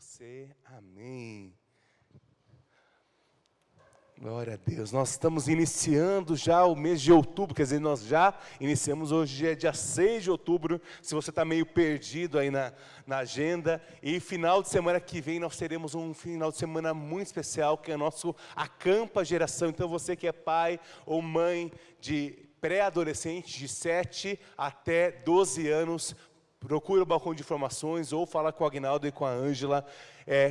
você. Amém. Glória a Deus. Nós estamos iniciando já o mês de outubro, quer dizer, nós já iniciamos, hoje é dia 6 de outubro, se você está meio perdido aí na agenda, e final de semana que vem nós teremos um final de semana muito especial, que é o nosso Acampa Geração. Então você que é pai ou mãe de pré-adolescente de 7 até 12 anos, procura o balcão de informações ou fala com o Agnaldo e com a Ângela,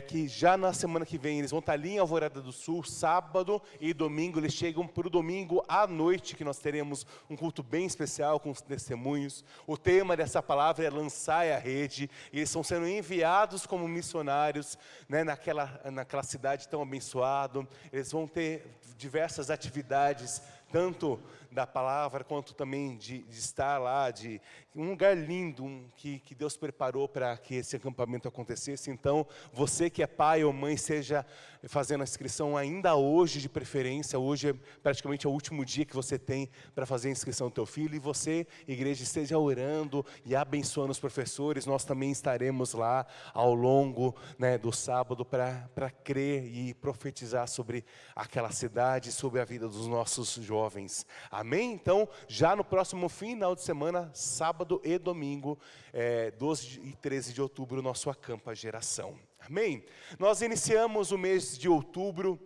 que já na semana que vem eles vão estar ali em Alvorada do Sul, sábado e domingo. Eles chegam para o domingo à noite, que nós teremos um culto bem especial com os testemunhos. O tema dessa palavra é lançar a rede, e eles estão sendo enviados como missionários, né, naquela cidade tão abençoada. Eles vão ter diversas atividades, tanto da palavra, quanto também de estar lá, de um lugar lindo que Deus preparou para que esse acampamento acontecesse. Então, você que é pai ou mãe, seja fazendo a inscrição ainda hoje, de preferência. Hoje é praticamente o último dia que você tem para fazer a inscrição do teu filho. E você, igreja, esteja orando e abençoando os professores. Nós também estaremos lá ao longo, né, do sábado para crer e profetizar sobre aquela cidade, sobre a vida dos nossos jovens. Amém? Então, já no próximo final de semana, sábado e domingo, 12 e 13 de outubro, nosso Acampa Geração. Amém? Nós iniciamos o mês de outubro,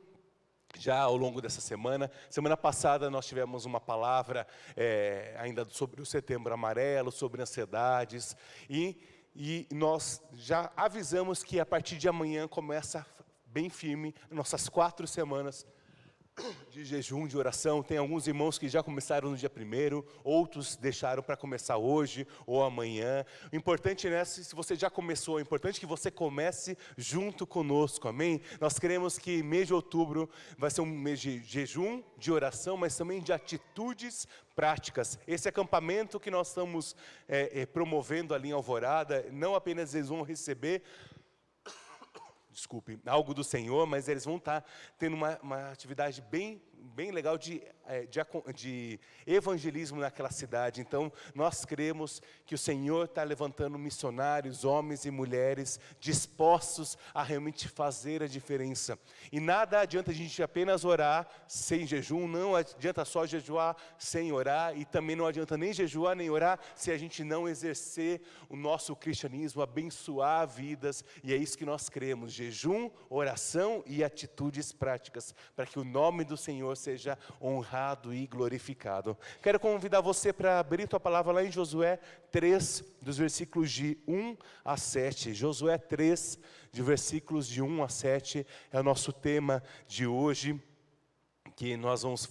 já ao longo dessa semana. Semana passada nós tivemos uma palavra ainda sobre o Setembro Amarelo, sobre ansiedades, e nós já avisamos que a partir de amanhã começa bem firme nossas 4 semanas de jejum, de oração. Tem alguns irmãos que já começaram no dia 1º, outros deixaram para começar hoje ou amanhã. O importante, né, se você já começou, é importante que você comece junto conosco, amém? Nós queremos que mês de outubro vai ser um mês de jejum, de oração, mas também de atitudes práticas. Esse acampamento que nós estamos promovendo ali em Alvorada, não apenas eles vão receber algo do Senhor, mas eles vão estar tendo uma atividade bem legal de evangelismo naquela cidade. Então, nós cremos que o Senhor está levantando missionários, homens e mulheres, dispostos a realmente fazer a diferença. E nada adianta a gente apenas orar sem jejum, não adianta só jejuar sem orar, e também não adianta nem jejuar nem orar se a gente não exercer o nosso cristianismo, abençoar vidas, e é isso que nós cremos: jejum, oração e atitudes práticas, para que o nome do Senhor seja honrado e glorificado. Quero convidar você para abrir tua palavra lá em Josué 3, dos versículos de 1 a 7. Josué 3, de versículos de 1 a 7, é o nosso tema de hoje, que nós vamos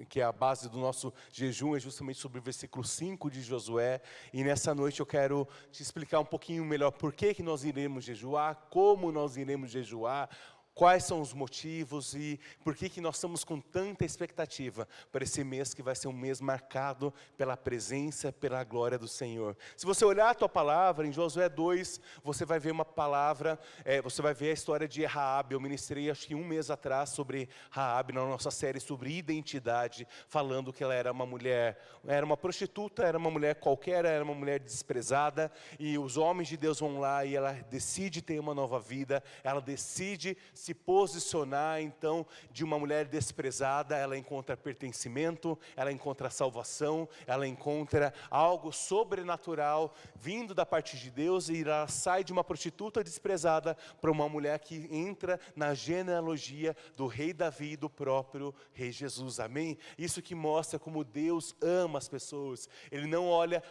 que é a base do nosso jejum, é justamente sobre o versículo 5 de Josué. E nessa noite eu quero te explicar um pouquinho melhor por que nós iremos jejuar, como nós iremos jejuar, quais são os motivos e por que nós estamos com tanta expectativa para esse mês, que vai ser um mês marcado pela presença, pela glória do Senhor. Se você olhar a tua palavra, em Josué 2, você vai ver uma palavra, você vai ver a história de Raabe. Eu ministrei, acho que um mês atrás, sobre Raabe, na nossa série sobre identidade, falando que ela era uma mulher, era uma prostituta, era uma mulher qualquer, era uma mulher desprezada, e os homens de Deus vão lá e ela decide ter uma nova vida, ela decide se posicionar. Então, de uma mulher desprezada, ela encontra pertencimento, ela encontra salvação, ela encontra algo sobrenatural vindo da parte de Deus, e ela sai de uma prostituta desprezada para uma mulher que entra na genealogia do rei Davi, do próprio rei Jesus, amém? Isso que mostra como Deus ama as pessoas. Ele não olha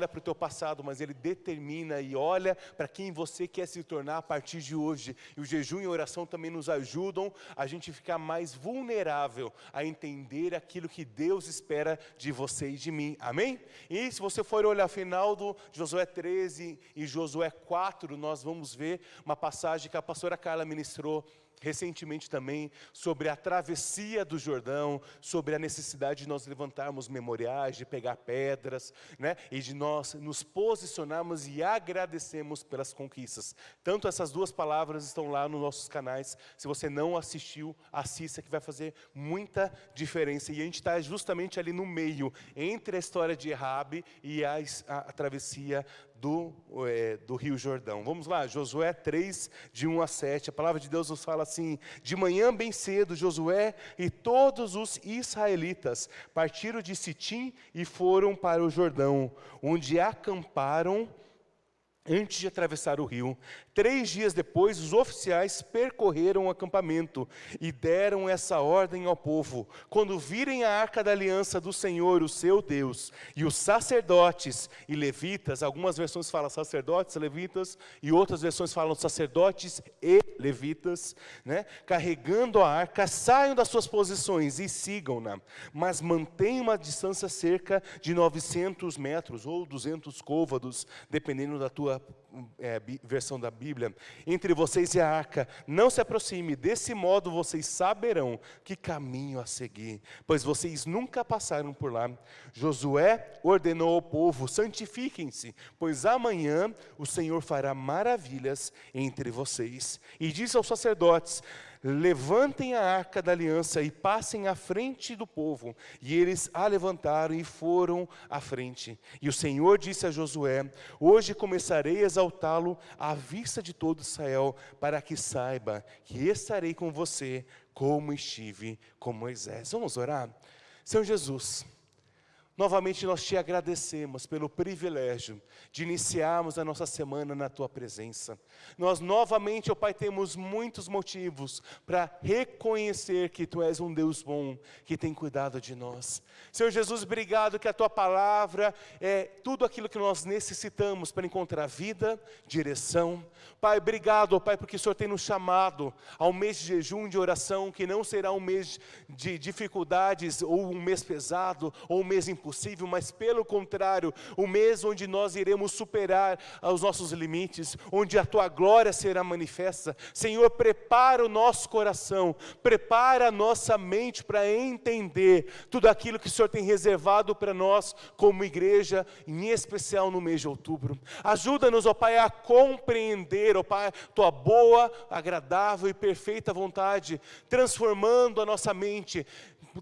para o teu passado, mas Ele determina e olha para quem você quer se tornar a partir de hoje. E o jejum e oração também nos ajudam a gente ficar mais vulnerável a entender aquilo que Deus espera de você e de mim, amém? E se você for olhar final do Josué 13 e Josué 4, nós vamos ver uma passagem que a pastora Carla ministrou recentemente também, sobre a travessia do Jordão, sobre a necessidade de nós levantarmos memoriais, de pegar pedras, né, e de nós nos posicionarmos e agradecermos pelas conquistas. Tanto essas duas palavras estão lá nos nossos canais. Se você não assistiu, assista, que vai fazer muita diferença. E a gente está justamente ali no meio, entre a história de Raabe e a travessia do Rio Jordão. Vamos lá, Josué 3, de 1 a 7, a palavra de Deus nos fala assim: de manhã bem cedo, Josué e todos os israelitas partiram de Sitim e foram para o Jordão, onde acamparam antes de atravessar o rio. 3 dias depois, os oficiais percorreram o acampamento e deram essa ordem ao povo: quando virem a arca da aliança do Senhor, o seu Deus, e os sacerdotes e levitas, algumas versões falam sacerdotes, levitas, e outras versões falam sacerdotes e levitas, né, carregando a arca, saiam das suas posições e sigam-na, mas mantenham uma distância cerca de 900 metros ou 200 côvados, dependendo da tua versão da Bíblia, entre vocês e a arca. Não se aproxime, desse modo vocês saberão que caminho a seguir, pois vocês nunca passaram por lá. Josué ordenou ao povo: santifiquem-se, pois amanhã o Senhor fará maravilhas entre vocês. E disse aos sacerdotes: levantem a arca da aliança e passem à frente do povo. E eles a levantaram e foram à frente. E o Senhor disse a Josué: hoje começarei a exaltá-lo à vista de todo Israel, para que saiba que estarei com você, como estive com Moisés. Vamos orar? Senhor Jesus, novamente nós te agradecemos pelo privilégio de iniciarmos a nossa semana na Tua presença. Nós novamente, ó Pai, temos muitos motivos para reconhecer que Tu és um Deus bom, que tem cuidado de nós. Senhor Jesus, obrigado que a Tua palavra é tudo aquilo que nós necessitamos para encontrar vida, direção. Pai, obrigado, ó Pai, porque o Senhor tem nos chamado ao mês de jejum, de oração, que não será um mês de dificuldades, ou um mês pesado, ou um mês impossível, mas pelo contrário, o mês onde nós iremos superar os nossos limites, onde a Tua glória será manifesta. Senhor, prepara o nosso coração, prepara a nossa mente para entender tudo aquilo que o Senhor tem reservado para nós como igreja, em especial no mês de outubro. Ajuda-nos, ó Pai, a compreender, ó Pai, Tua boa, agradável e perfeita vontade, transformando a nossa mente,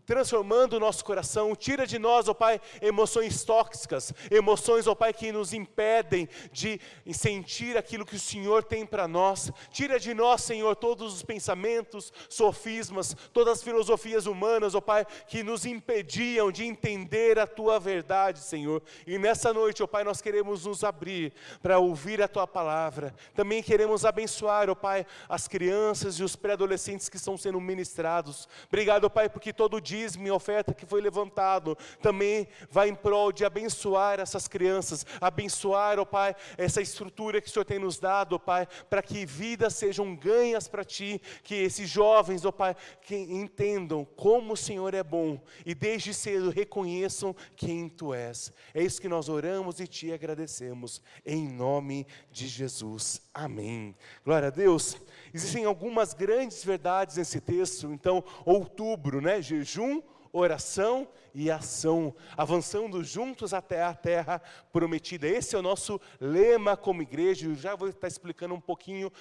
transformando o nosso coração. Tira de nós, ó Pai, emoções tóxicas, emoções, ó Pai, que nos impedem de sentir aquilo que o Senhor tem para nós. Tira de nós, Senhor, todos os pensamentos, sofismas, todas as filosofias humanas, ó Pai, que nos impediam de entender a Tua verdade, Senhor. E nessa noite, ó Pai, nós queremos nos abrir para ouvir a Tua palavra. Também queremos abençoar, ó Pai, as crianças e os pré-adolescentes que estão sendo ministrados. Obrigado, ó Pai, porque todo dízimo e oferta que foi levantado também vai em prol de abençoar essas crianças, abençoar, ó Pai, essa estrutura que o Senhor tem nos dado, ó Pai, para que vidas sejam ganhas para Ti, que esses jovens, ó Pai, que entendam como o Senhor é bom e desde cedo reconheçam quem Tu és. É isso que nós oramos e Te agradecemos, em nome de Jesus. Amém. Glória a Deus. Existem algumas grandes verdades nesse texto. Então, outubro, né? Jejum, oração e ação, avançando juntos até a terra prometida. Esse é o nosso lema como igreja. Eu já vou estar explicando um pouquinho,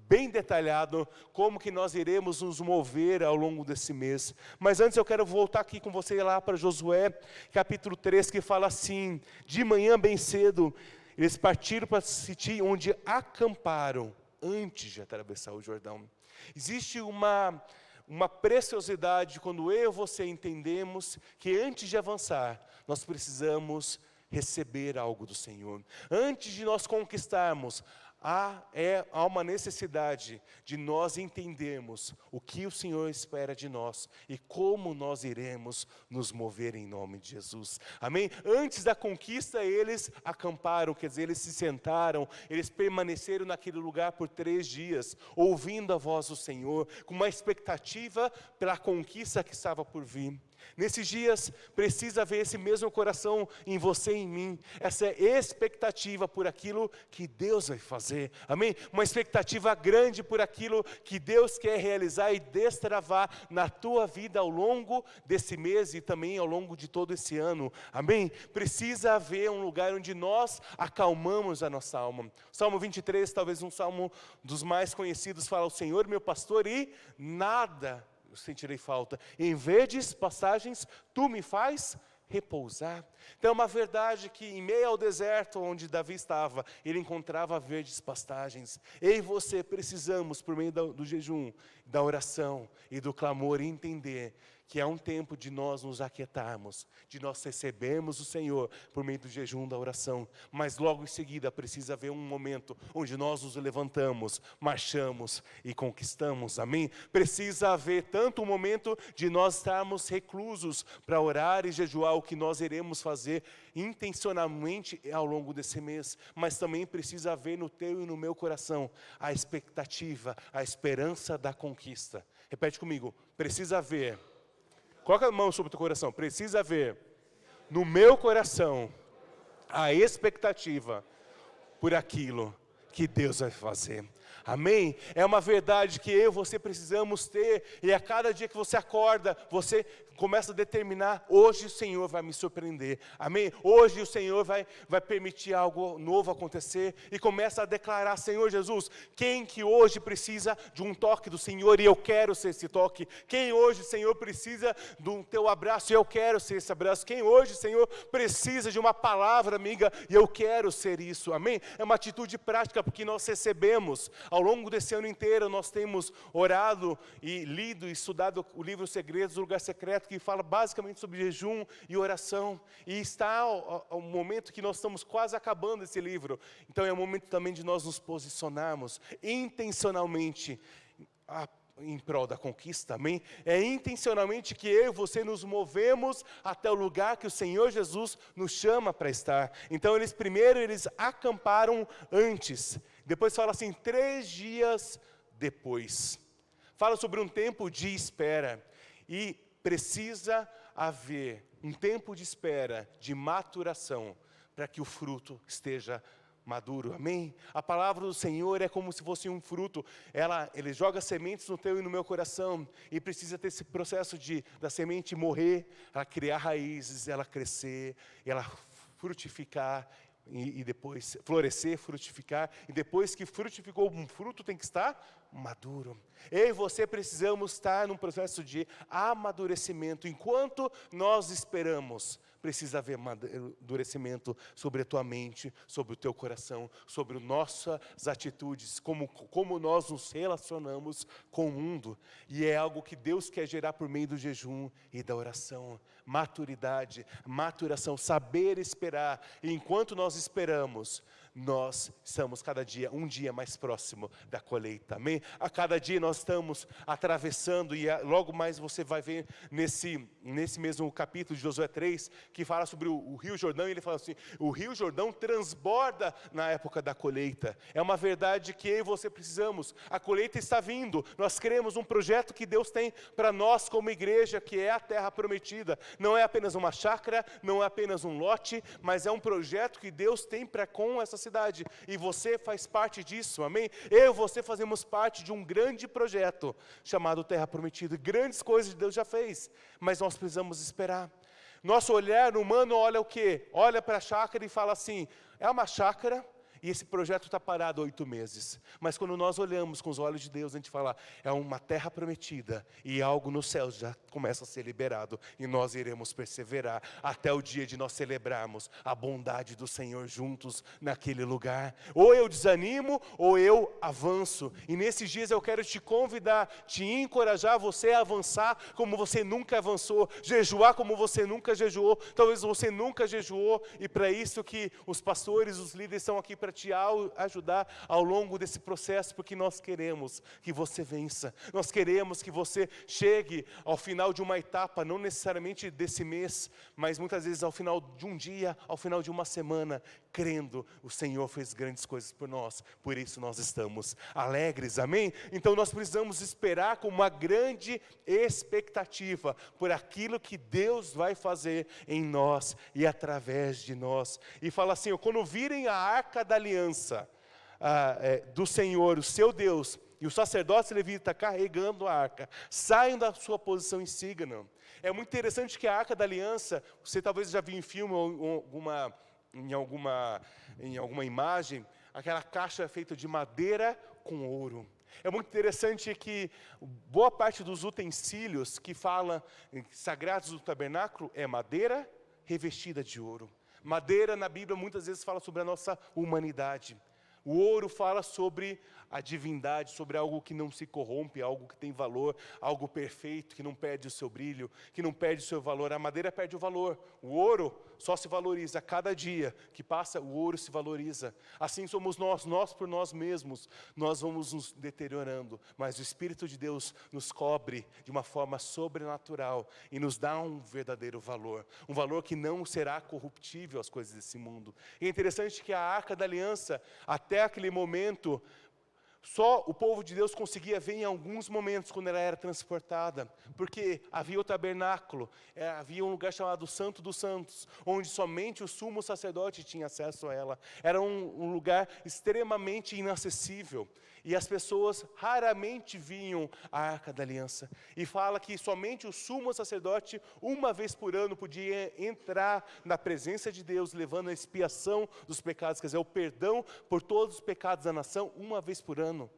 bem detalhado, como que nós iremos nos mover ao longo desse mês. Mas antes eu quero voltar aqui com você lá para Josué, capítulo 3, que fala assim: de manhã bem cedo, eles partiram para Sitim, onde acamparam antes de atravessar o Jordão. Existe uma preciosidade quando eu e você entendemos que antes de avançar, nós precisamos receber algo do Senhor. Antes de nós conquistarmos, há uma necessidade de nós entendermos o que o Senhor espera de nós e como nós iremos nos mover em nome de Jesus. Amém? Antes da conquista, eles acamparam, quer dizer, eles se sentaram, eles permaneceram naquele lugar por 3 dias, ouvindo a voz do Senhor, com uma expectativa pela conquista que estava por vir. Nesses dias, precisa haver esse mesmo coração em você e em mim, essa expectativa por aquilo que Deus vai fazer, amém? Uma expectativa grande por aquilo que Deus quer realizar e destravar na tua vida ao longo desse mês e também ao longo de todo esse ano, amém? Precisa haver um lugar onde nós acalmamos a nossa alma. Salmo 23, talvez um salmo dos mais conhecidos, fala: o Senhor meu pastor e nada sentirei falta. Em verdes passagens, Tu me faz repousar. Então é uma verdade que em meio ao deserto onde Davi estava, ele encontrava verdes pastagens. Eu e você precisamos, por meio do jejum, da oração e do clamor, entender que é um tempo de nós nos aquietarmos, de nós recebermos o Senhor por meio do jejum, da oração, mas logo em seguida precisa haver um momento onde nós nos levantamos, marchamos e conquistamos, amém? Precisa haver tanto um momento de nós estarmos reclusos para orar e jejuar, o que nós iremos fazer intencionalmente ao longo desse mês, mas também precisa haver no teu e no meu coração a expectativa, a esperança da conquista. Repete comigo, precisa haver. Coloca a mão sobre o teu coração. Precisa haver no meu coração a expectativa por aquilo que Deus vai fazer. Amém? É uma verdade que eu e você precisamos ter, e a cada dia que você acorda, você começa a determinar, hoje o Senhor vai me surpreender, amém? Hoje o Senhor vai permitir algo novo acontecer, e começa a declarar, Senhor Jesus, quem que hoje precisa de um toque do Senhor, e eu quero ser esse toque? Quem hoje, Senhor, precisa do teu abraço, e eu quero ser esse abraço? Quem hoje, Senhor, precisa de uma palavra amiga, e eu quero ser isso, amém? É uma atitude prática, porque nós recebemos, ao longo desse ano inteiro, nós temos orado e lido e estudado o livro Segredos do Lugar Secreto, que fala basicamente sobre jejum e oração, e está ao momento que nós estamos quase acabando esse livro, então é o momento também de nós nos posicionarmos intencionalmente em prol da conquista, amém? É intencionalmente que eu e você nos movemos até o lugar que o Senhor Jesus nos chama para estar. Então primeiro eles acamparam antes, depois fala assim, 3 dias depois. Fala sobre um tempo de espera, e precisa haver um tempo de espera, de maturação, para que o fruto esteja maduro, amém? A palavra do Senhor é como se fosse um fruto, ele joga sementes no teu e no meu coração, e precisa ter esse processo da semente morrer, ela criar raízes, ela crescer, ela frutificar, e depois florescer, frutificar, e depois que frutificou um fruto tem que estar maduro. Eu e você precisamos estar num processo de amadurecimento. Enquanto nós esperamos, precisa haver amadurecimento sobre a tua mente, sobre o teu coração, sobre nossas atitudes, como nós nos relacionamos com o mundo. E é algo que Deus quer gerar por meio do jejum e da oração. Maturidade, maturação, saber esperar. E enquanto nós esperamos, nós estamos cada dia, um dia mais próximo da colheita, amém? A cada dia nós estamos atravessando, e logo mais você vai ver nesse mesmo capítulo de Josué 3, que fala sobre o Rio Jordão, e ele fala assim, o Rio Jordão transborda na época da colheita. É uma verdade que eu e você precisamos, a colheita está vindo, nós queremos um projeto que Deus tem para nós como igreja, que é a terra prometida. Não é apenas uma chácara, não é apenas um lote, mas é um projeto que Deus tem para com essa cidade, e você faz parte disso, amém? Eu e você fazemos parte de um grande projeto, chamado Terra Prometida. Grandes coisas Deus já fez, mas nós precisamos esperar. Nosso olhar humano olha o quê? Olha para a chácara e fala assim, é uma chácara, e esse projeto está parado há 8 meses. Mas quando nós olhamos com os olhos de Deus, a gente fala, é uma terra prometida, e algo nos céus já começa a ser liberado, e nós iremos perseverar, até o dia de nós celebrarmos a bondade do Senhor juntos naquele lugar. Ou eu desanimo, ou eu avanço, e nesses dias eu quero te convidar, te encorajar você a avançar como você nunca avançou, jejuar como você nunca jejuou, talvez você nunca jejuou, e para isso que os pastores, os líderes estão aqui para te ajudar ao longo desse processo, porque nós queremos que você vença, nós queremos que você chegue ao final de uma etapa, não necessariamente desse mês, mas muitas vezes ao final de um dia, ao final de uma semana, crendo, o Senhor fez grandes coisas por nós, por isso nós estamos alegres, amém? Então nós precisamos esperar com uma grande expectativa, por aquilo que Deus vai fazer em nós, e através de nós, e fala assim, quando virem a arca da aliança do Senhor, o seu Deus, e o sacerdote levita carregando a arca, saiam da sua posição e sigam. É muito interessante que a arca da aliança, você talvez já viu em filme ou em alguma imagem, aquela caixa feita de madeira com ouro. É muito interessante que boa parte dos utensílios que fala sagrados do tabernáculo é madeira revestida de ouro. Madeira na Bíblia muitas vezes fala sobre a nossa humanidade. O ouro fala sobre a divindade, sobre algo que não se corrompe, algo que tem valor, algo perfeito, que não perde o seu brilho, que não perde o seu valor. A madeira perde o valor. O ouro só se valoriza a cada dia que passa, o ouro se valoriza. Assim somos nós por nós mesmos, nós vamos nos deteriorando, mas o Espírito de Deus nos cobre de uma forma sobrenatural e nos dá um verdadeiro valor, um valor que não será corruptível às coisas desse mundo. E é interessante que a Arca da Aliança, até aquele momento, só o povo de Deus conseguia ver em alguns momentos quando ela era transportada, porque havia o tabernáculo, havia um lugar chamado Santo dos Santos, onde somente o sumo sacerdote tinha acesso a ela. Era um lugar extremamente inacessível, e as pessoas raramente viam a Arca da Aliança. E fala que somente o sumo sacerdote, uma vez por ano, podia entrar na presença de Deus, levando a expiação dos pecados, quer dizer, o perdão por todos os pecados da nação, uma vez por ano.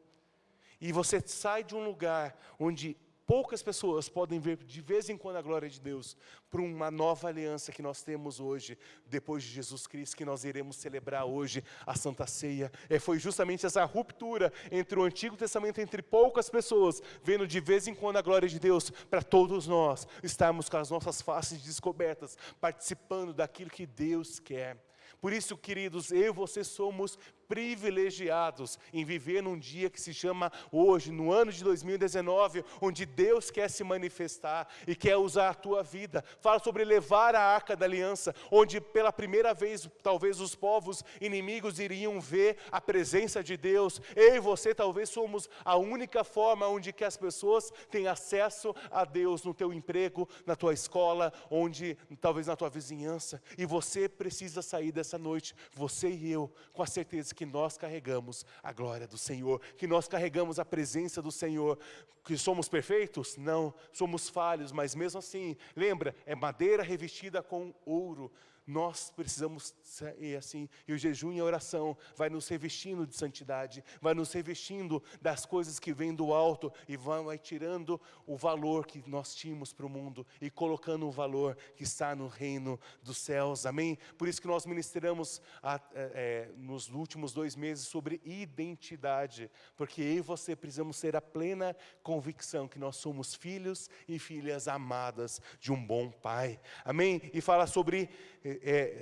E você sai de um lugar onde poucas pessoas podem ver de vez em quando a glória de Deus, para uma nova aliança que nós temos hoje, depois de Jesus Cristo, que nós iremos celebrar hoje, a Santa Ceia. Foi justamente essa ruptura entre o Antigo Testamento, entre poucas pessoas, vendo de vez em quando a glória de Deus, para todos nós estarmos com as nossas faces descobertas, participando daquilo que Deus quer. Por isso, queridos, eu e você somos privilegiados em viver num dia que se chama hoje, no ano de 2019, onde Deus quer se manifestar e quer usar a tua vida. Fala sobre levar a Arca da Aliança, onde pela primeira vez, talvez os povos inimigos iriam ver a presença de Deus. Eu e você talvez somos a única forma onde que as pessoas têm acesso a Deus, no teu emprego, na tua escola, onde talvez na tua vizinhança. E você precisa sair dessa noite, você e eu, com a certeza que nós carregamos a glória do Senhor, que nós carregamos a presença do Senhor. Que somos perfeitos? Não, somos falhos, mas mesmo assim, lembra, é madeira revestida com ouro. Nós precisamos ser assim, e o jejum e a oração vai nos revestindo de santidade, vai nos revestindo das coisas que vêm do alto, e vai tirando o valor que nós tínhamos para o mundo, e colocando o valor que está no reino dos céus, amém? Por isso que nós ministramos nos últimos 2 meses sobre identidade, porque eu e você precisamos ter a plena convicção que nós somos filhos e filhas amadas de um bom Pai, amém? E fala sobre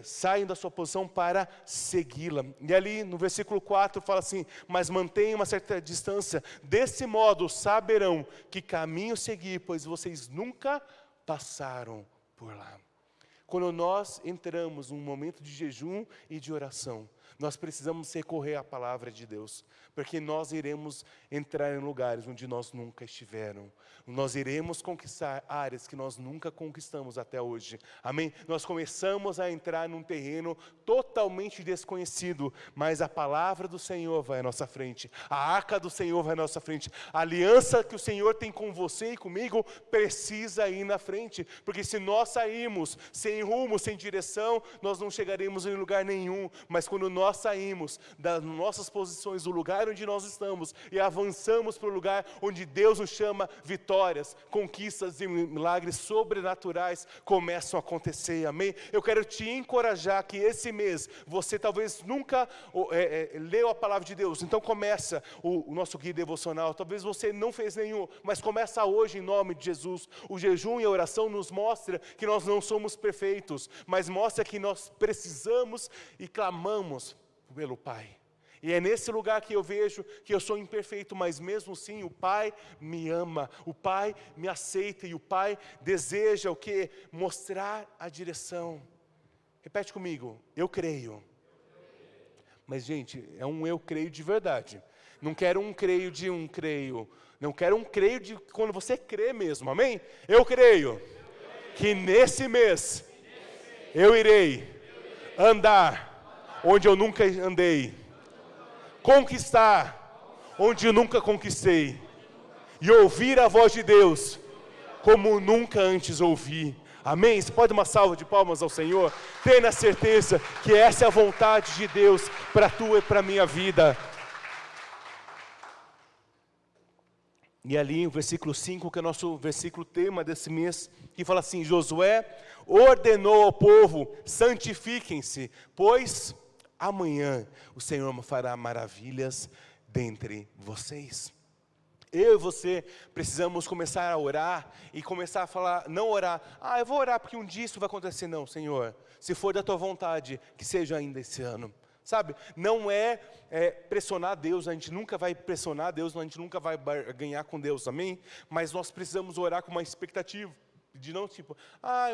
saiam da sua posição para segui-la. E ali no versículo 4 fala assim: mas mantenham uma certa distância, desse modo saberão que caminho seguir, pois vocês nunca passaram por lá. Quando nós entramos num momento de jejum e de oração, nós precisamos recorrer à palavra de Deus, porque nós iremos entrar em lugares onde nós nunca estiveram. Nós iremos conquistar áreas que nós nunca conquistamos até hoje. Amém? Nós começamos a entrar num terreno totalmente desconhecido, mas a palavra do Senhor vai à nossa frente. A arca do Senhor vai à nossa frente. A aliança que o Senhor tem com você e comigo precisa ir na frente, porque se nós sairmos sem rumo, sem direção, nós não chegaremos em lugar nenhum. Mas quando nós saímos das nossas posições, do lugar onde nós estamos, e avançamos para o lugar onde Deus nos chama, vitórias, conquistas e milagres sobrenaturais começam a acontecer, amém? Eu quero te encorajar que esse mês, você talvez nunca leu a palavra de Deus, então começa o nosso guia devocional, talvez você não fez nenhum, mas começa hoje em nome de Jesus. O jejum e a oração nos mostra que nós não somos perfeitos, mas mostra que nós precisamos e clamamos pelo Pai. E é nesse lugar que eu vejo que eu sou imperfeito, mas mesmo assim o Pai me ama, o Pai me aceita, e o Pai deseja o quê? Mostrar a direção. Repete comigo: eu creio. Mas gente, é um eu creio de verdade. Não quero um creio de um creio. Não quero um creio de quando você crê mesmo, amém? Eu creio que nesse mês eu irei andar onde eu nunca andei, conquistar onde eu nunca conquistei, e ouvir a voz de Deus como nunca antes ouvi. Amém? Você pode dar uma salva de palmas ao Senhor? Tenha certeza que essa é a vontade de Deus para a tua e para a minha vida. E ali o versículo 5, que é o nosso versículo tema desse mês, que fala assim: Josué ordenou ao povo: santifiquem-se, pois amanhã o Senhor fará maravilhas dentre vocês. Eu e você precisamos começar a orar e começar a falar, não orar, eu vou orar porque um dia isso vai acontecer. Não, Senhor, se for da tua vontade, que seja ainda esse ano. Sabe, não é pressionar Deus, a gente nunca vai pressionar Deus, a gente nunca vai ganhar com Deus, amém? Mas nós precisamos orar com uma expectativa. De não tipo,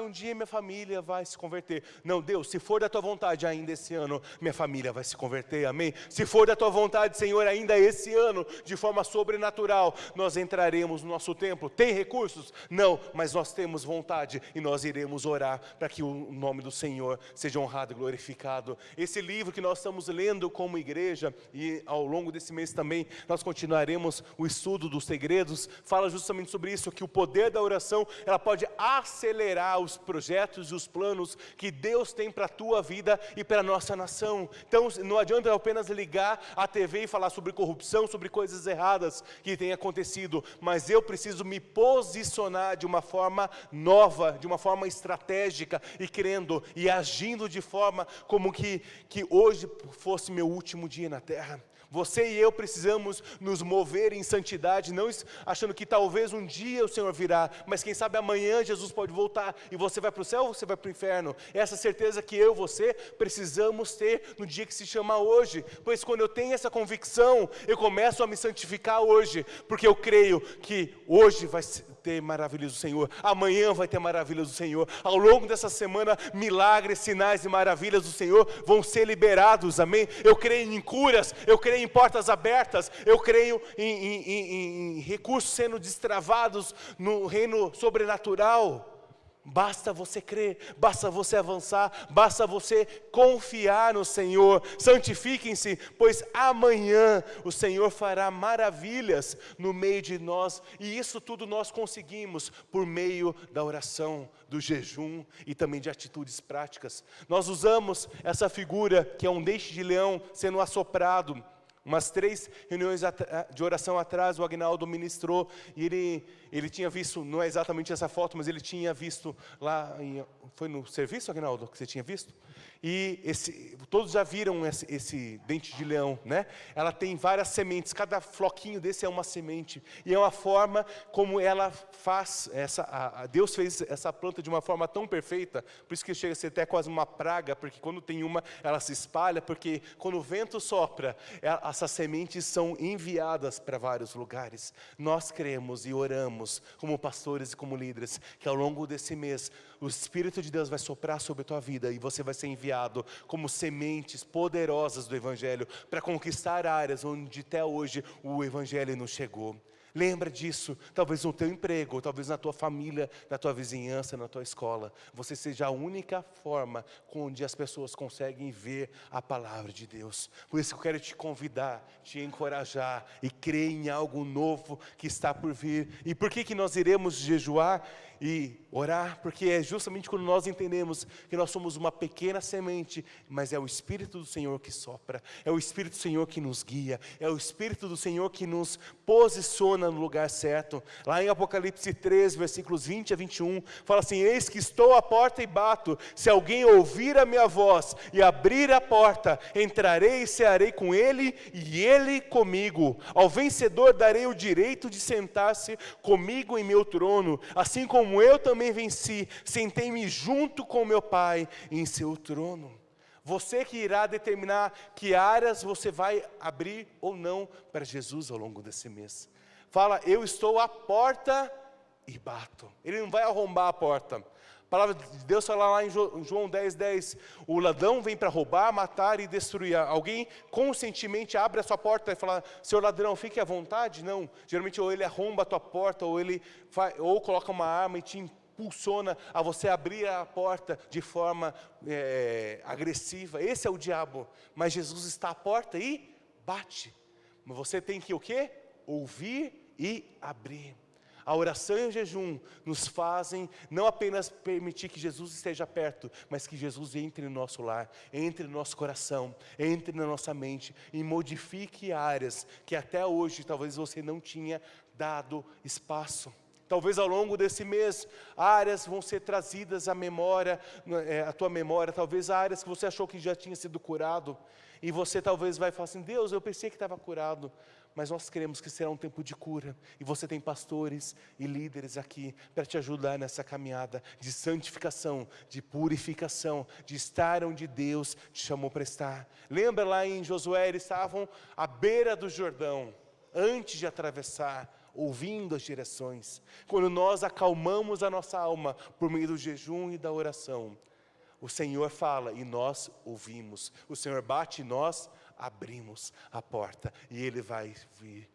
um dia minha família vai se converter. Não, Deus, se for da tua vontade ainda esse ano, minha família vai se converter, amém? Se for da tua vontade, Senhor, ainda esse ano, de forma sobrenatural, nós entraremos no nosso templo. Tem recursos? Não, mas nós temos vontade e nós iremos orar para que o nome do Senhor seja honrado e glorificado. Esse livro que nós estamos lendo como igreja, e ao longo desse mês também, nós continuaremos o estudo dos segredos, fala justamente sobre isso, que o poder da oração, ela pode acelerar os projetos e os planos que Deus tem para a tua vida e para a nossa nação. Então não adianta eu apenas ligar a TV e falar sobre corrupção, sobre coisas erradas que têm acontecido, mas eu preciso me posicionar de uma forma nova, de uma forma estratégica e crendo e agindo de forma como que hoje fosse meu último dia na terra. Você e eu precisamos nos mover em santidade, não achando que talvez um dia o Senhor virá, mas quem sabe amanhã Jesus pode voltar, e você vai para o céu ou você vai para o inferno. Essa certeza que eu e você precisamos ter no dia que se chama hoje, pois quando eu tenho essa convicção, eu começo a me santificar hoje, porque eu creio que hoje vai ter maravilhas do Senhor, amanhã vai ter maravilhas do Senhor, ao longo dessa semana, milagres, sinais e maravilhas do Senhor vão ser liberados, amém? Eu creio em curas, eu creio em portas abertas, eu creio em recursos sendo destravados no reino sobrenatural. Basta você crer, basta você avançar, basta você confiar no Senhor. Santifiquem-se, pois amanhã o Senhor fará maravilhas no meio de nós, e isso tudo nós conseguimos por meio da oração, do jejum e também de atitudes práticas. Nós usamos essa figura que é um dente de leão sendo assoprado. Umas 3 reuniões de oração atrás, o Agnaldo ministrou, e ele tinha visto, não é exatamente essa foto, mas ele tinha visto lá, foi no serviço, Agnaldo, que você tinha visto? E todos já viram esse dente de leão, né? Ela tem várias sementes, cada floquinho desse é uma semente, e é uma forma como ela faz, Deus fez essa planta de uma forma tão perfeita, por isso que chega a ser até quase uma praga, porque quando tem uma, ela se espalha, porque quando o vento sopra, essas sementes são enviadas para vários lugares. Nós cremos e oramos, como pastores e como líderes, que ao longo desse mês, o Espírito de Deus vai soprar sobre a tua vida, e você vai ser enviado como sementes poderosas do Evangelho, para conquistar áreas onde até hoje o Evangelho não chegou. Lembra disso, talvez no teu emprego, talvez na tua família, na tua vizinhança, na tua escola. Você seja a única forma onde as pessoas conseguem ver a palavra de Deus. Por isso que eu quero te convidar, te encorajar e crer em algo novo que está por vir. E por que nós iremos jejuar e orar? Porque é justamente quando nós entendemos que nós somos uma pequena semente, mas é o Espírito do Senhor que sopra, é o Espírito do Senhor que nos guia, é o Espírito do Senhor que nos posiciona no lugar certo. Lá em Apocalipse 3, versículos 20 a 21, fala assim: eis que estou à porta e bato, se alguém ouvir a minha voz e abrir a porta, entrarei e cearei com ele e ele comigo. Ao vencedor darei o direito de sentar-se comigo em meu trono, assim como eu também venci, sentei-me junto com meu Pai em seu trono. Você que irá determinar que áreas você vai abrir ou não para Jesus ao longo desse mês. Fala: eu estou à porta e bato. Ele não vai arrombar a porta. A palavra de Deus fala lá em João 10:10, o ladrão vem para roubar, matar e destruir. Alguém conscientemente abre a sua porta e fala: seu ladrão, fique à vontade? Não, geralmente ou ele arromba a tua porta, ou coloca uma arma e te impulsiona a você abrir a porta de forma agressiva. Esse é o diabo, mas Jesus está à porta e bate. Mas você tem que o quê? Ouvir e abrir. A oração e o jejum nos fazem não apenas permitir que Jesus esteja perto, mas que Jesus entre no nosso lar, entre no nosso coração, entre na nossa mente e modifique áreas que até hoje talvez você não tinha dado espaço. Talvez ao longo desse mês, áreas vão ser trazidas à memória, à tua memória, talvez áreas que você achou que já tinha sido curado, e você talvez vai falar assim, Deus, eu pensei que estava curado, mas nós queremos que será um tempo de cura, e você tem pastores e líderes aqui para te ajudar nessa caminhada de santificação, de purificação, de estar onde Deus te chamou para estar. Lembra lá em Josué, eles estavam à beira do Jordão, antes de atravessar, ouvindo as direções. Quando nós acalmamos a nossa alma por meio do jejum e da oração, o Senhor fala e nós ouvimos. O Senhor bate e nós abrimos a porta. E Ele vai vir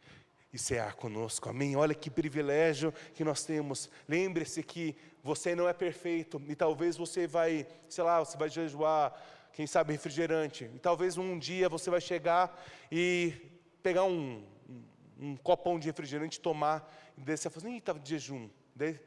e cear conosco. Amém? Olha que privilégio que nós temos. Lembre-se que você não é perfeito. E talvez você vai, sei lá, você vai jejuar, quem sabe refrigerante. E talvez um dia você vai chegar e pegar um copão de refrigerante, tomar, e daí você fala assim, estava de jejum. Daí,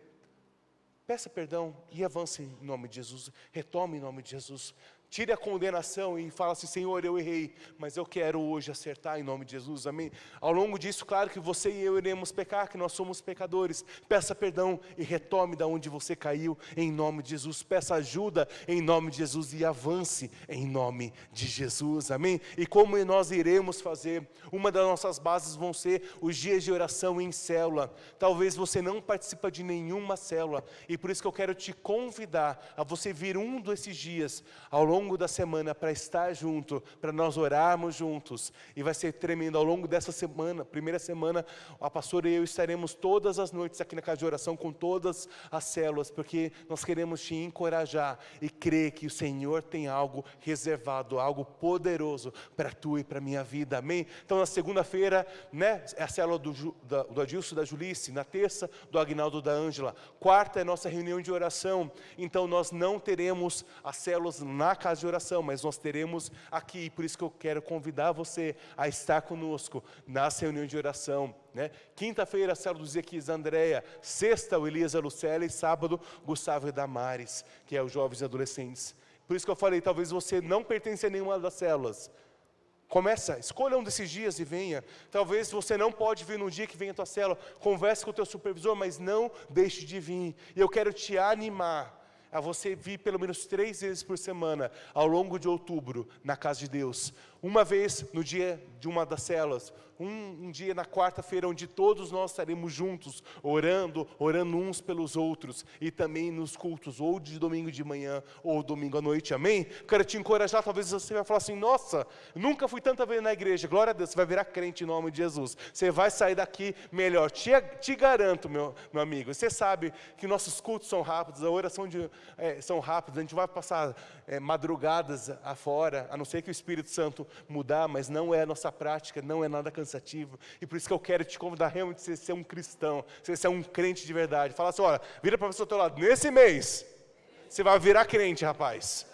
peça perdão e avance em nome de Jesus, retome em nome de Jesus. Tire a condenação e fala assim, Senhor, eu errei, mas eu quero hoje acertar em nome de Jesus, amém? Ao longo disso, claro que você e eu iremos pecar, que nós somos pecadores. Peça perdão e retome da onde você caiu em nome de Jesus. Peça ajuda em nome de Jesus e avance em nome de Jesus, amém? E como nós iremos fazer? Uma das nossas bases vão ser os dias de oração em célula. Talvez você não participe de nenhuma célula, e por isso que eu quero te convidar a você vir um desses dias, ao longo da semana, para estar junto, para nós orarmos juntos, e vai ser tremendo. Ao longo dessa semana, primeira semana, a pastora e eu estaremos todas as noites aqui na casa de oração, com todas as células, porque nós queremos te encorajar, e crer que o Senhor tem algo reservado, algo poderoso, para tu e para a minha vida, amém? Então na segunda-feira, né, é a célula do Adilson, da Julice, na terça, do Agnaldo, da Ângela, quarta é nossa reunião de oração. Então nós não teremos as células na casa de oração, mas nós teremos aqui, por isso que eu quero convidar você a estar conosco nas reuniões de oração, né? Quinta-feira, a célula do Zequias Andréia, sexta, o Elias Lucélia, e sábado, Gustavo e Damares, que é os jovens e adolescentes. Por isso que eu falei, talvez você não pertence a nenhuma das células. Começa, escolha um desses dias e venha. Talvez você não pode vir no dia que vem a tua célula, converse com o teu supervisor, mas não deixe de vir. E eu quero te animar a você vir pelo menos 3 vezes por semana, ao longo de outubro, na casa de Deus. Uma vez no dia de uma das células, um dia na quarta-feira, onde todos nós estaremos juntos, orando uns pelos outros, e também nos cultos, ou de domingo de manhã, ou domingo à noite, amém? Quero te encorajar, talvez você vai falar assim, nossa, nunca fui tanta vez na igreja, glória a Deus, você vai virar crente em nome de Jesus, você vai sair daqui melhor, te garanto, meu amigo. Você sabe que nossos cultos são rápidos, a oração são rápidos, a gente vai passar madrugadas afora, a não ser que o Espírito Santo mudar, mas não é a nossa prática, não é nada cansativo, e por isso que eu quero te convidar realmente a ser um cristão, ser um crente de verdade. Fala assim, olha, vira para a pessoa do teu lado, nesse mês, você vai virar crente, rapaz.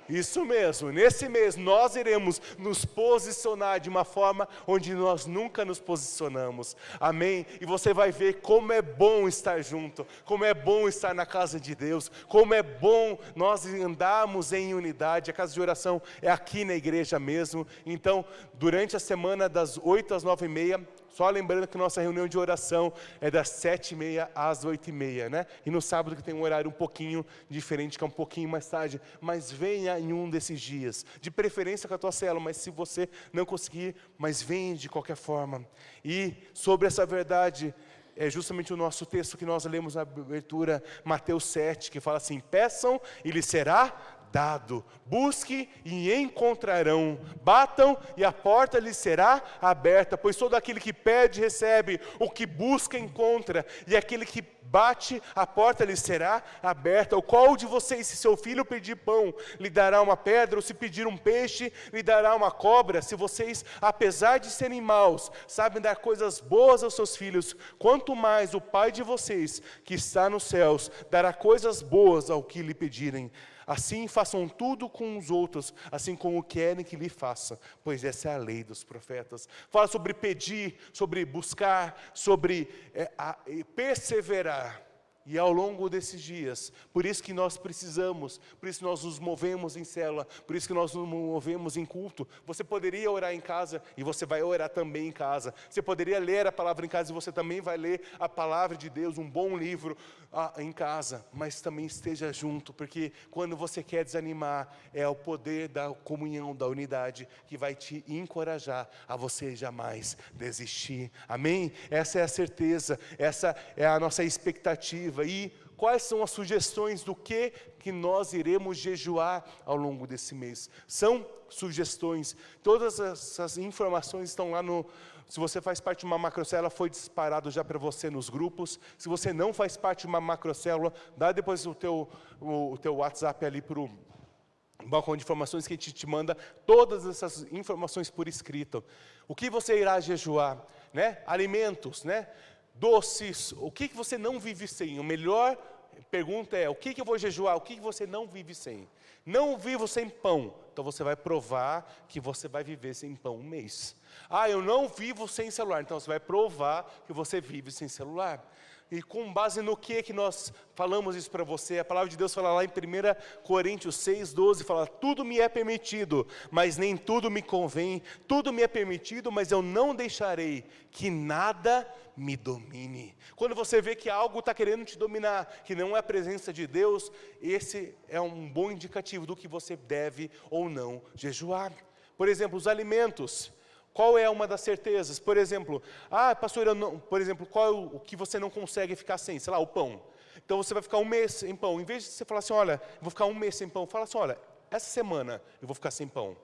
Isso mesmo, nesse mês nós iremos nos posicionar de uma forma onde nós nunca nos posicionamos, amém? E você vai ver como é bom estar junto, como é bom estar na casa de Deus, como é bom nós andarmos em unidade. A casa de oração é aqui na igreja mesmo. Então, durante a semana das 8 às 9h30, só lembrando que nossa reunião de oração é das 7h30 às 8h30, né? E no sábado que tem um horário um pouquinho diferente, que é um pouquinho mais tarde. Mas venha em um desses dias, de preferência com a tua célula, mas se você não conseguir, mas venha de qualquer forma. E sobre essa verdade, é justamente o nosso texto que nós lemos na abertura, Mateus 7, que fala assim, peçam e lhes será dado, busque e encontrarão, batam e a porta lhes será aberta, pois todo aquele que pede recebe, o que busca encontra, e aquele que bate, a porta lhe será aberta. O qual de vocês, se seu filho pedir pão, lhe dará uma pedra, ou se pedir um peixe, lhe dará uma cobra? Se vocês, apesar de serem maus, sabem dar coisas boas aos seus filhos, quanto mais o Pai de vocês, que está nos céus, dará coisas boas ao que lhe pedirem. Assim façam tudo com os outros, assim como querem que lhe façam, pois essa é a lei dos profetas. Fala sobre pedir, sobre buscar, sobre perseverar. E ao longo desses dias, por isso que nós precisamos, por isso que nós nos movemos em célula, por isso que nós nos movemos em culto. Você poderia orar em casa e você vai orar também em casa. Você poderia ler a palavra em casa e você também vai ler a palavra de Deus, um bom livro em casa. Mas também esteja junto, porque quando você quer desanimar, é o poder da comunhão, da unidade, que vai te encorajar a você jamais desistir. Amém? Essa é a certeza, essa é a nossa expectativa. E quais são as sugestões do que nós iremos jejuar ao longo desse mês? São sugestões, todas essas informações estão lá no... Se você faz parte de uma macrocélula, foi disparado já para você nos grupos. Se você não faz parte de uma macrocélula, dá depois o teu WhatsApp ali para o balcão de informações, que a gente te manda todas essas informações por escrito. O que você irá jejuar, né? Alimentos, né? Doces, o que você não vive sem? A melhor pergunta é, o que eu vou jejuar? O que você não vive sem? Não vivo sem pão. Então você vai provar que você vai viver sem pão um mês. Eu não vivo sem celular. Então você vai provar que você vive sem celular. E com base no que nós falamos isso para você? A palavra de Deus fala lá em 1 Coríntios 6:12, fala: tudo me é permitido, mas nem tudo me convém. Tudo me é permitido, mas eu não deixarei que nada me domine. Quando você vê que algo está querendo te dominar, que não é a presença de Deus, esse é um bom indicativo do que você deve ou não jejuar. Por exemplo, os alimentos. Qual é uma das certezas? Por exemplo, pastor, qual é o que você não consegue ficar sem? Sei lá, o pão. Então você vai ficar um mês sem pão. Em vez de você falar assim, olha, eu vou ficar um mês sem pão, fala assim, olha, essa semana eu vou ficar sem pão.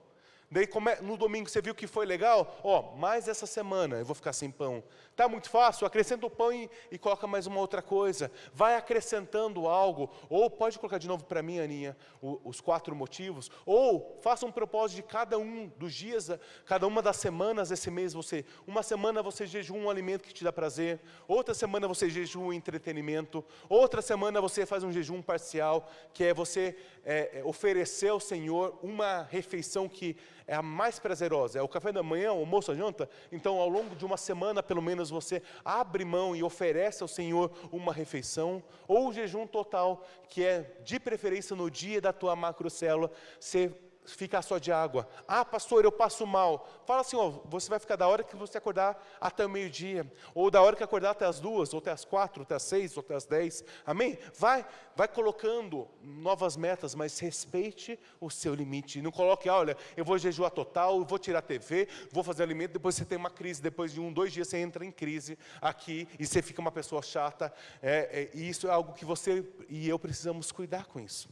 Daí, no domingo, você viu que foi legal? Mais essa semana eu vou ficar sem pão. Está muito fácil? Acrescenta o pão e coloca mais uma outra coisa. Vai acrescentando algo. Ou pode colocar de novo para mim, Aninha, os 4 motivos. Ou faça um propósito de cada um dos dias, cada uma das semanas desse mês. Uma semana você jejua um alimento que te dá prazer. Outra semana você jejua um entretenimento. Outra semana você faz um jejum parcial, que é você oferecer ao Senhor uma refeição que é a mais prazerosa, é o café da manhã, o almoço, a janta. Então, ao longo de uma semana, pelo menos, você abre mão e oferece ao Senhor uma refeição, ou o jejum total, que é, de preferência, no dia da tua macrocélula, você ficar só de água. Pastor, eu passo mal. Fala assim, você vai ficar da hora que você acordar até o meio-dia, ou da hora que acordar até as 2, ou até as 4, ou até as 6, ou até as 10. Amém? Vai colocando novas metas, mas respeite o seu limite. Não coloque, olha, eu vou jejuar total, eu vou tirar a TV, vou fazer alimento, depois você tem uma crise, depois de 1, 2 dias você entra em crise aqui, e você fica uma pessoa chata. E isso é algo que você e eu precisamos cuidar com isso.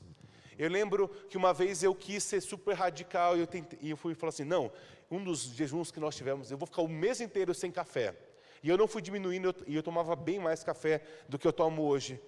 Eu lembro que uma vez eu quis ser super radical e eu fui e falei assim, não, um dos jejuns que nós tivemos, eu vou ficar o mês inteiro sem café. E eu não fui diminuindo, e eu tomava bem mais café do que eu tomo hoje.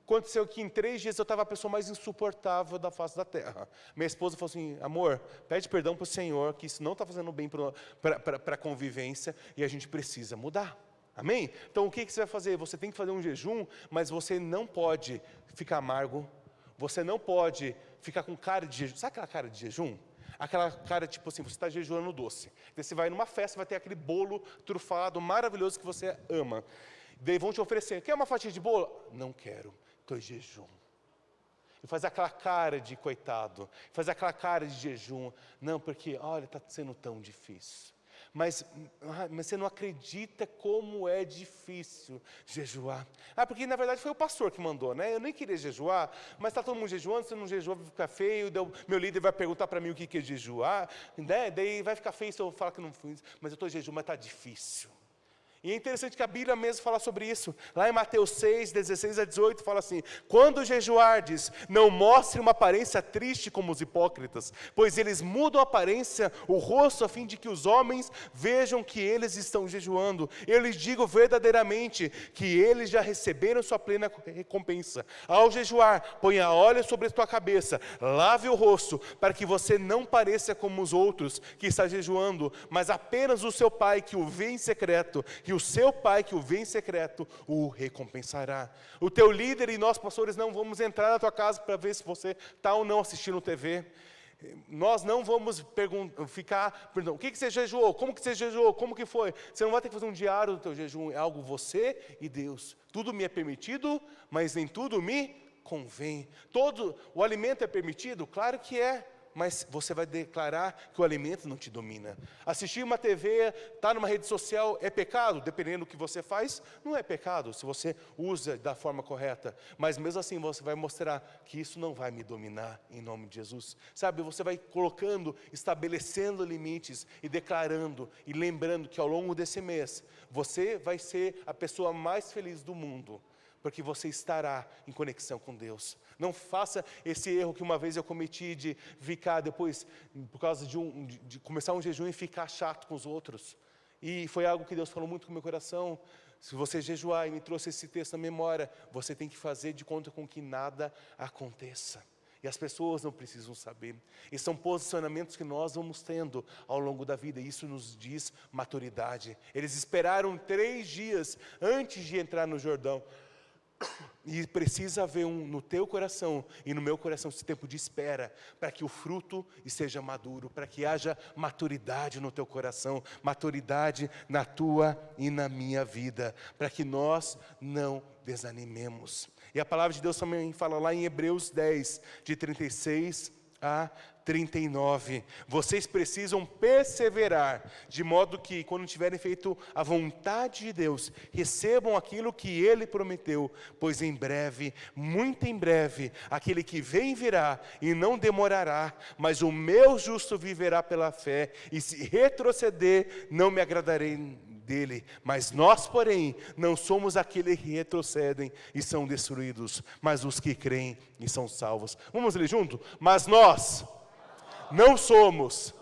Aconteceu que em 3 dias eu estava a pessoa mais insuportável da face da terra. Minha esposa falou assim, amor, pede perdão para o Senhor, que isso não está fazendo bem para a convivência, e a gente precisa mudar. Amém? Então o que você vai fazer? Você tem que fazer um jejum, mas você não pode ficar amargo. Você não pode ficar com cara de jejum. Sabe aquela cara de jejum? Aquela cara tipo assim, você está jejuando doce. Daí você vai numa festa, vai ter aquele bolo trufado maravilhoso que você ama. Daí vão te oferecer, quer uma fatia de bolo? Não quero, estou em jejum. E faz aquela cara de coitado, faz aquela cara de jejum. Não, porque, olha, está sendo tão difícil. Mas você não acredita como é difícil jejuar. Porque na verdade foi o pastor que mandou, né? Eu nem queria jejuar, mas está todo mundo jejuando, se não jejua vai ficar feio, meu líder vai perguntar para mim o que é jejuar, né? Daí vai ficar feio se eu falar que não fiz, mas eu estou jejuando, mas está difícil. E é interessante que a Bíblia mesmo fala sobre isso. Lá em Mateus 6, 16 a 18, fala assim, quando jejuardes, não mostre uma aparência triste como os hipócritas, pois eles mudam a aparência, o rosto, a fim de que os homens vejam que eles estão jejuando. Eu lhes digo verdadeiramente que eles já receberam sua plena recompensa. Ao jejuar, ponha óleo sobre a tua cabeça, lave o rosto, para que você não pareça como os outros que está jejuando, mas apenas o seu Pai que o vê em secreto, que o seu Pai que o vê em secreto o recompensará. O teu líder e nós, pastores, não vamos entrar na tua casa para ver se você está ou não assistindo TV. Nós não vamos ficar perguntando, o que você jejuou? Como que você jejuou? Como que foi? Você não vai ter que fazer um diário do teu jejum, é algo você e Deus. Tudo me é permitido, mas nem tudo me convém. Todo o alimento é permitido? Claro que é. Mas você vai declarar que o alimento não te domina. Assistir uma TV, estar numa rede social, é pecado? Dependendo do que você faz, não é pecado, se você usa da forma correta. Mas mesmo assim, você vai mostrar que isso não vai me dominar, em nome de Jesus. Sabe, você vai colocando, estabelecendo limites, e declarando, e lembrando que ao longo desse mês, você vai ser a pessoa mais feliz do mundo, porque você estará em conexão com Deus. Não faça esse erro que uma vez eu cometi de ficar depois, por causa de começar um jejum e ficar chato com os outros. E foi algo que Deus falou muito com o meu coração. Se você jejuar e me trouxe esse texto na memória, você tem que fazer de conta com que nada aconteça. E as pessoas não precisam saber. E são posicionamentos que nós vamos tendo ao longo da vida. Isso nos diz maturidade. Eles esperaram 3 dias antes de entrar no Jordão. E precisa haver no teu coração e no meu coração esse tempo de espera, para que o fruto esteja maduro, para que haja maturidade no teu coração, maturidade na tua e na minha vida, para que nós não desanimemos. E a palavra de Deus também fala lá em Hebreus 10, de 36 a 39, vocês precisam perseverar, de modo que, quando tiverem feito a vontade de Deus, recebam aquilo que Ele prometeu, pois em breve, muito em breve, aquele que vem virá e não demorará, mas o meu justo viverá pela fé, e se retroceder, não me agradarei dele. Mas nós, porém, não somos aqueles que retrocedem e são destruídos, mas os que creem e são salvos. Vamos ler junto? Mas nós não somos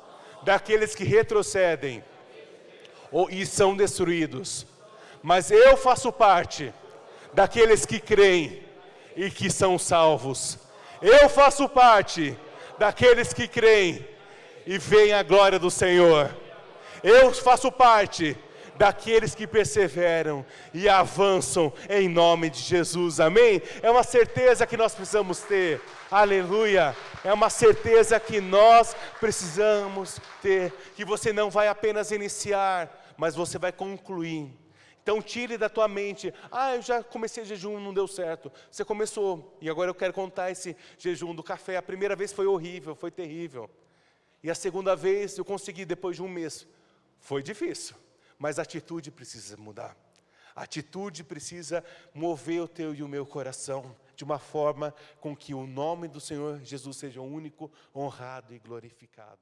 daqueles que retrocedem e são destruídos, mas eu faço parte daqueles que creem e que são salvos. Eu faço parte daqueles que creem e veem a glória do Senhor. Eu faço parte daqueles que perseveram e avançam em nome de Jesus, amém? É uma certeza que nós precisamos ter, aleluia, é uma certeza que nós precisamos ter, que você não vai apenas iniciar, mas você vai concluir. Então tire da tua mente, eu já comecei jejum, não deu certo. Você começou, e agora eu quero contar esse jejum do café. A primeira vez foi horrível, foi terrível, e a segunda vez eu consegui depois de um mês. Foi difícil, mas a atitude precisa mudar. A atitude precisa mover o teu e o meu coração de uma forma com que o nome do Senhor Jesus seja único, honrado e glorificado.